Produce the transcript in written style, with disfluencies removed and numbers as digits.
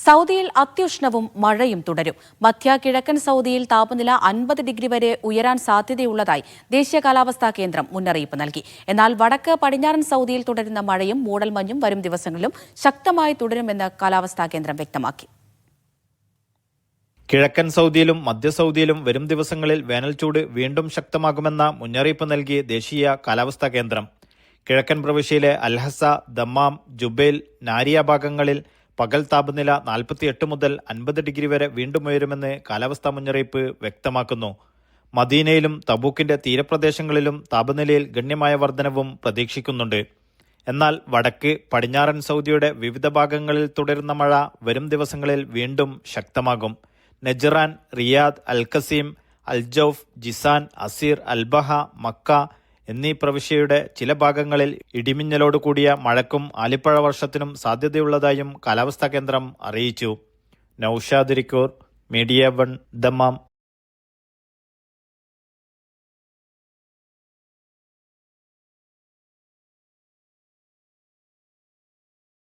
സൗദിയിൽ അത്യുഷ്ണവും മഴയും തുടരും. മധ്യ കിഴക്കൻ സൗദിയിൽ താപനില 50 ഡിഗ്രി വരെ ഉയരാൻ സാധ്യതയുള്ളതായി ദേശീയ കാലാവസ്ഥാ കേന്ദ്രം മുന്നറിയിപ്പ് നൽകി. എന്നാൽ വടക്ക് പടിഞ്ഞാറൻ സൗദിയിൽ തുടരുന്ന മഴയും മൂടൽമഞ്ഞും വരും ദിവസങ്ങളിലും ശക്തമായി തുടരുമെന്ന് കാലാവസ്ഥാ കേന്ദ്രം വ്യക്തമാക്കി. കിഴക്കൻ സൗദിയിലും മധ്യ സൗദിയിലും വരും ദിവസങ്ങളിൽ വേനൽച്ചൂട് വീണ്ടും ശക്തമാകുമെന്ന മുന്നറിയിപ്പ് നൽകി ദേശീയ കാലാവസ്ഥാ കേന്ദ്രം. കിഴക്കൻ പ്രവിശ്യയിലെ അൽഹസ, ദമ്മാം, ജുബൈൽ, നാരിയ ഭാഗങ്ങളിൽ പകൽ താപനില 48 മുതൽ 50 ഡിഗ്രി വരെ വീണ്ടും ഉയരുമെന്ന് കാലാവസ്ഥാ മുന്നറിയിപ്പ് വ്യക്തമാക്കുന്നു. മദീനയിലും തബൂക്കിന്റെ തീരപ്രദേശങ്ങളിലും താപനിലയിൽ ഗണ്യമായ വർധനവും പ്രതീക്ഷിക്കുന്നുണ്ട്. എന്നാൽ വടക്ക് പടിഞ്ഞാറൻ സൗദിയുടെ വിവിധ ഭാഗങ്ങളിൽ തുടരുന്ന മഴ വരും ദിവസങ്ങളിൽ വീണ്ടും ശക്തമാകും. Najran, Riyadh, Al-Qassim, Al-Jouf, Jizan, Asir, Al-Baha, Mecca എന്നീ പ്രവിശ്യയുടെ ചില ഭാഗങ്ങളിൽ ഇടിമിന്നലോട് കൂടിയ മഴയ്ക്കും ആലിപ്പഴ വർഷത്തിനും സാധ്യതയുള്ളതായും കാലാവസ്ഥാ കേന്ദ്രം അറിയിച്ചു. Naushad Irikkur, media 1, Dammam.